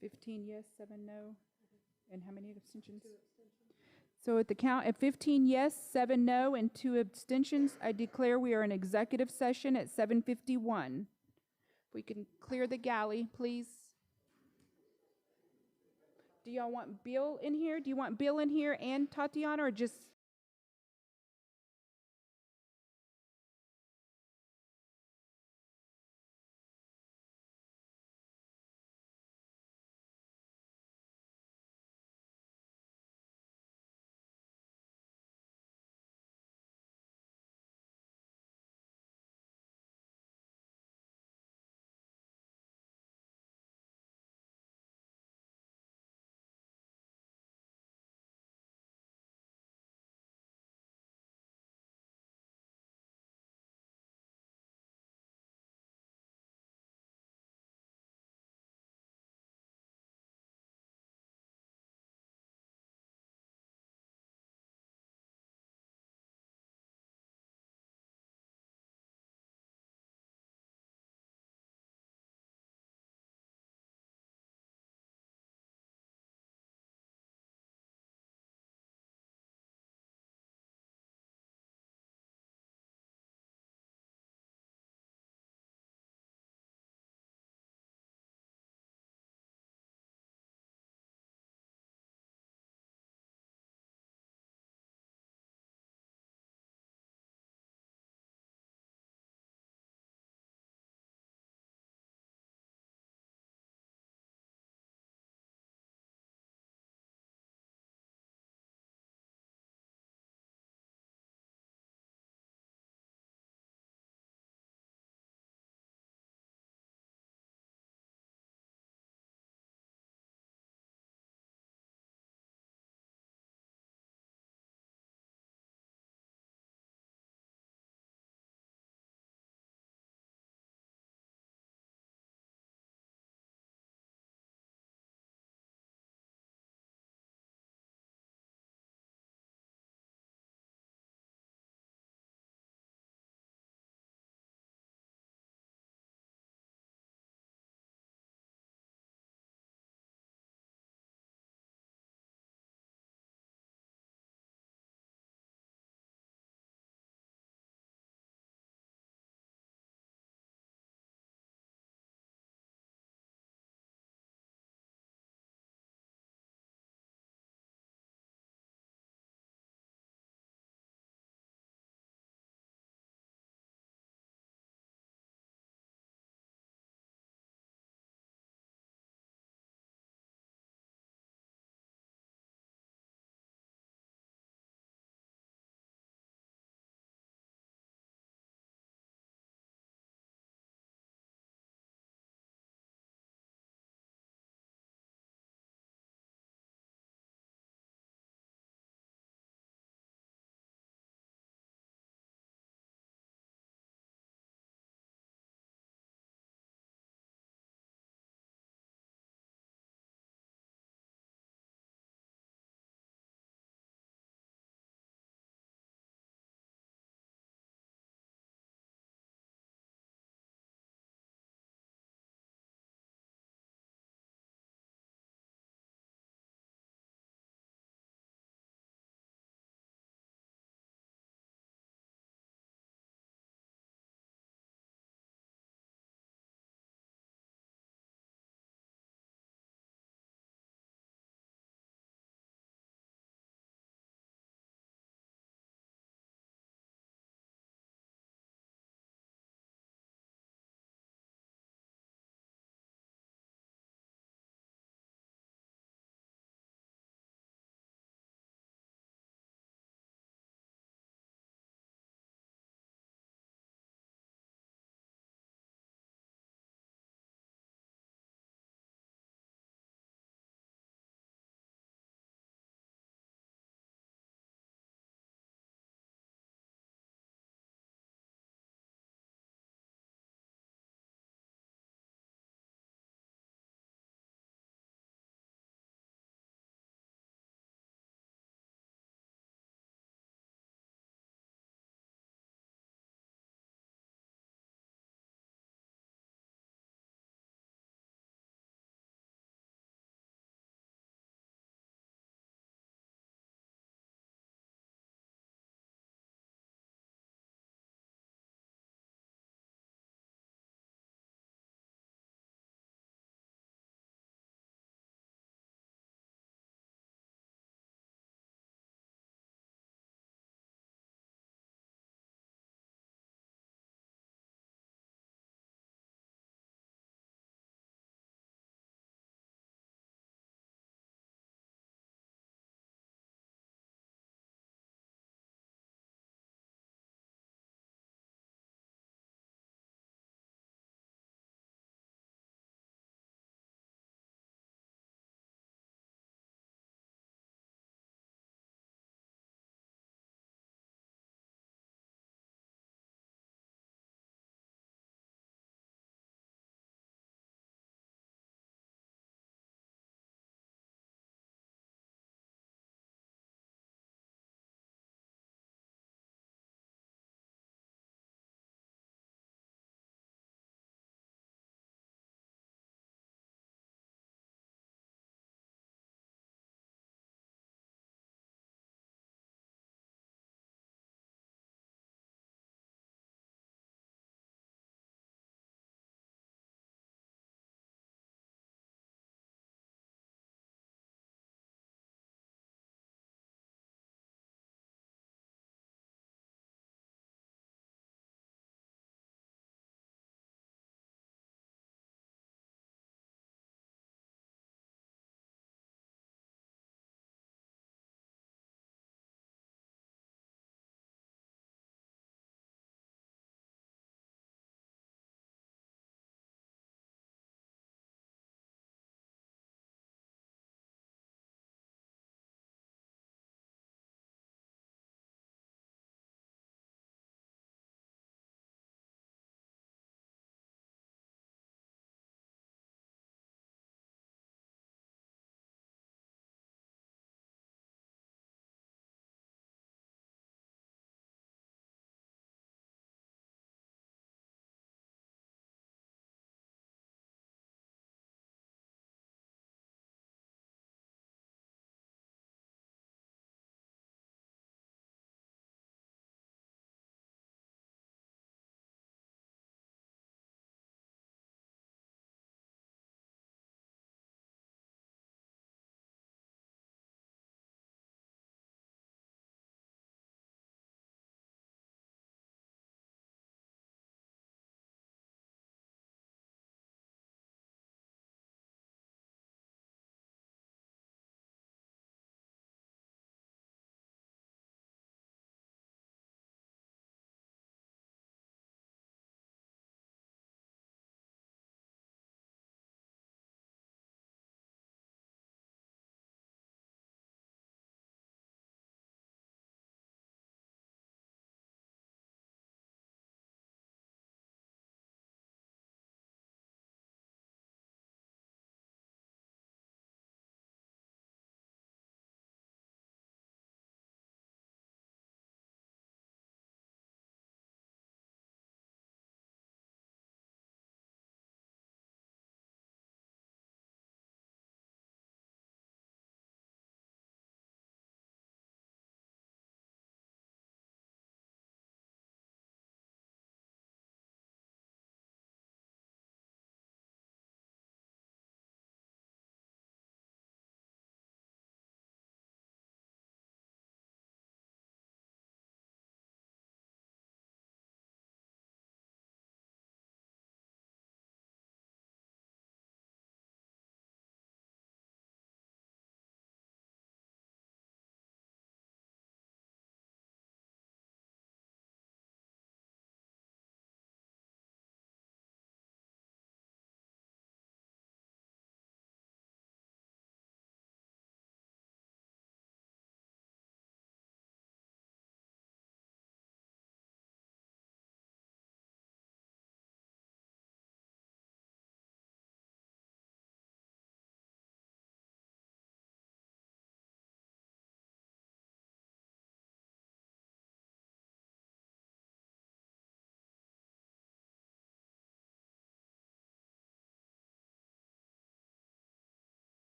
Fifteen yes, 7 no, and how many abstentions? So at the count, at 15 yes, 7 no, and 2 abstentions, I declare we are in executive session at 7:51. If we can clear the galley, please. Do y'all want Bill in here? Do you want Bill in here and Tatiana, or just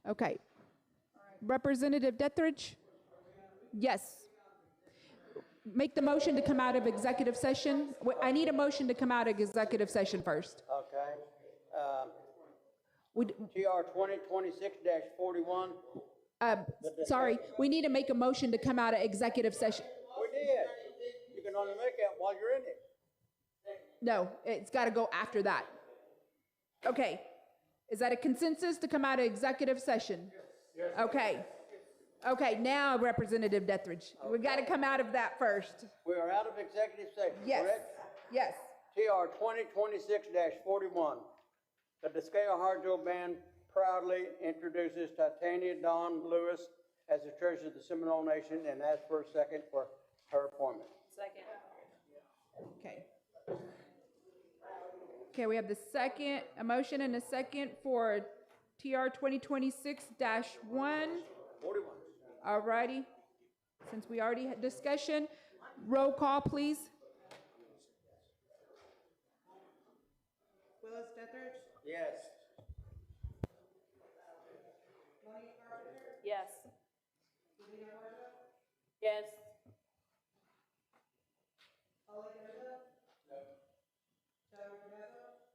Okay. Representative Dethridge? Yes. Make the motion to come out of executive session. I need a motion to come out of executive session first. Okay. Would- TR 2026-41. Sorry, we need to make a motion to come out of executive session. We did. You can only make it while you're in it. No, it's got to go after that. Okay. Is that a consensus to come out of executive session? Yes. Okay. Okay, now Representative Dethridge. We got to come out of that first. We are out of executive session, Yes. correct? Yes. TR 2026-41. The Descale Harjo Band proudly introduces Titania Dawn Lewis as the treasurer of the Seminole Nation and asks for a second for her appointment. Second. Okay. Okay, we have a motion and a second for TR 2026-1. 41. All righty. Since we already had discussion, roll call, please. Willis Dethridge, Yes. Yes. Yes.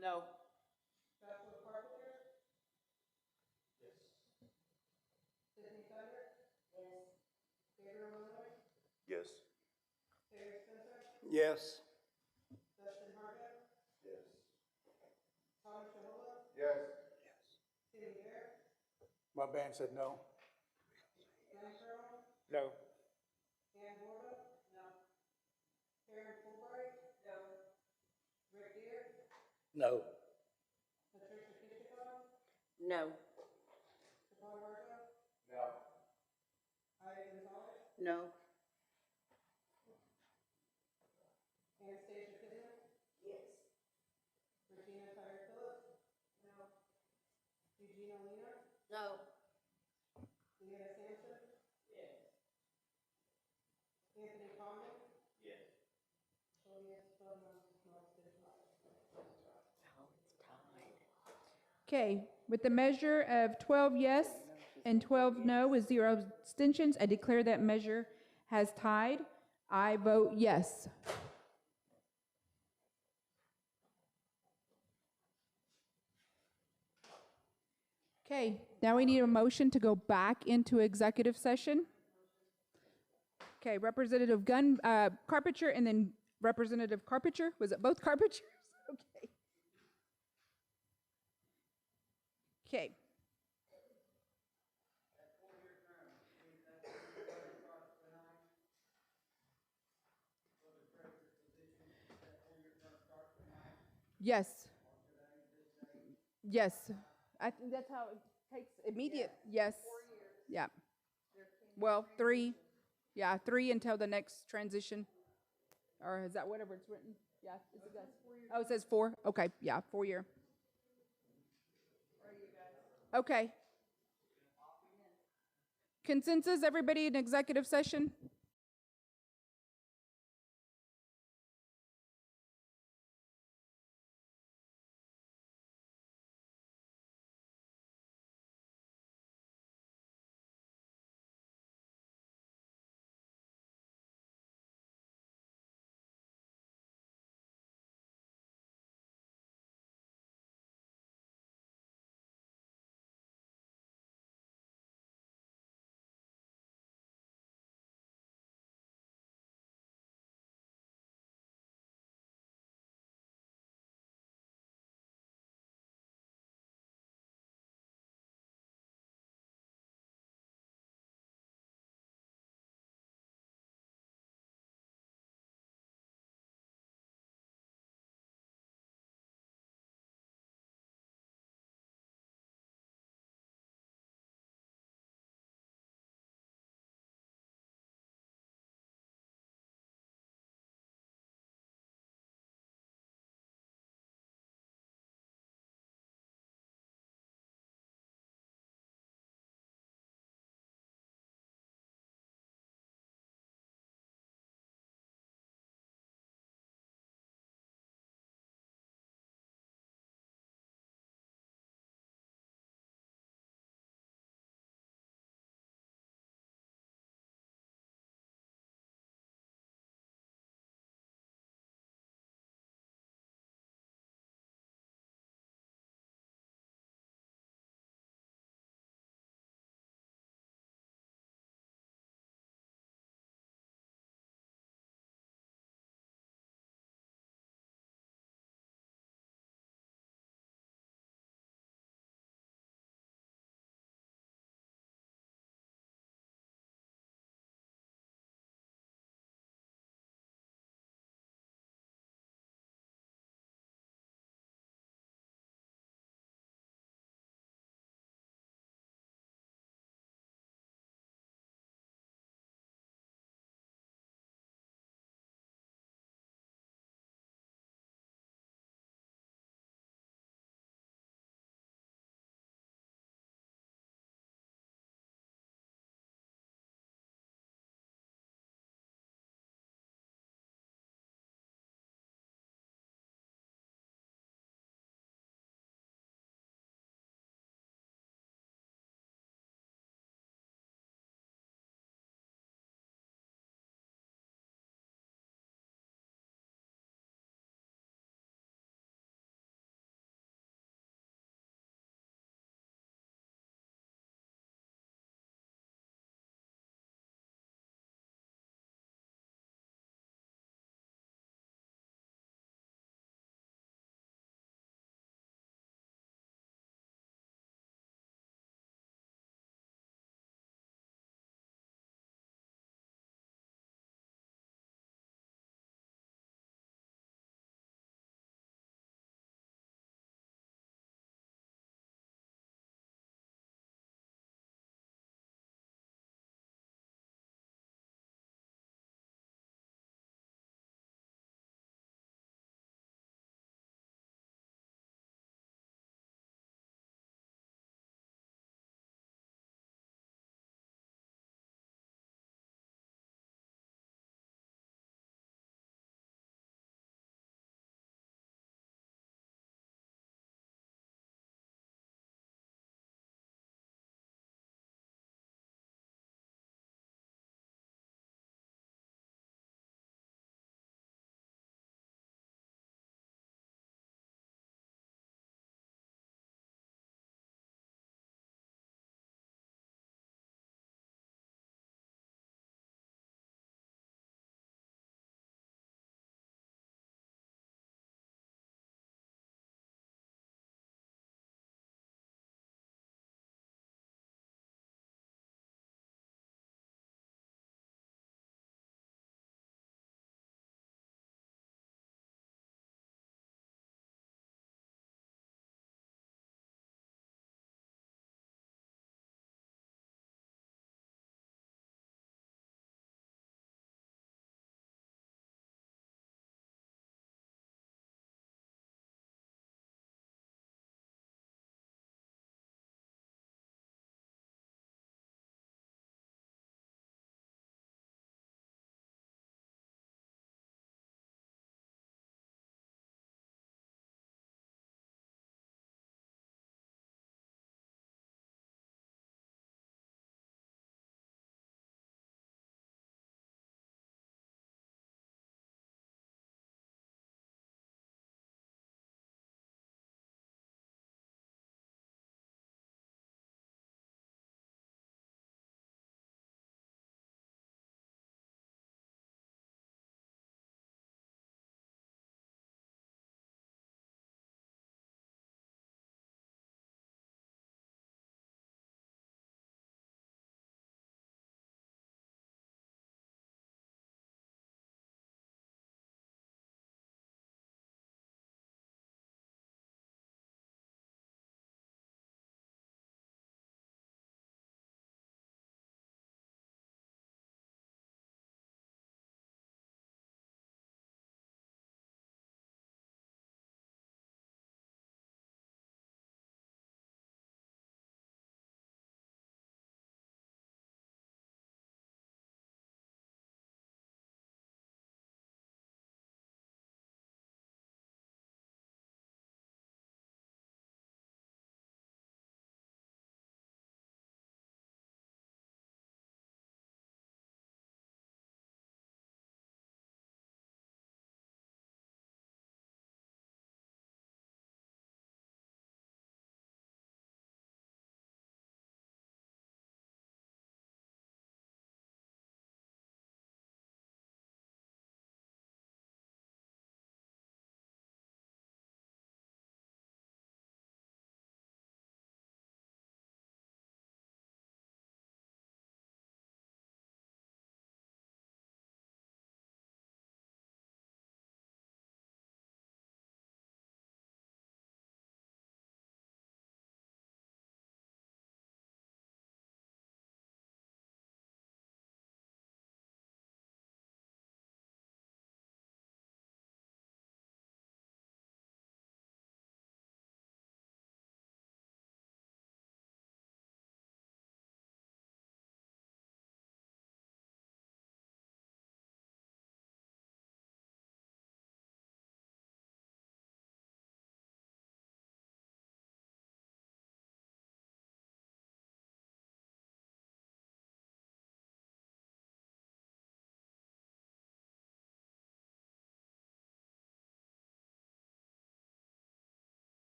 No. Yes. Yes. My band said no. No. No. No. No. No. Okay, with the measure of 12 yes and 12 no with 0 abstentions, I declare that measure has tied. I vote yes. Okay, now we need a motion to go back into executive session. Okay, Representative Carpenter and then Representative Carpenter. Was it both Carpenters? Okay. Okay. Yes. Yes. I think that's how it takes immediate, yes. Yeah. Well, 3, yeah, 3 until the next transition. Or is that whatever it's written? Yeah, is it guys? Oh, it says 4? Okay, yeah, 4 year. Okay. Consensus, everybody in executive session?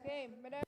Okay, Madam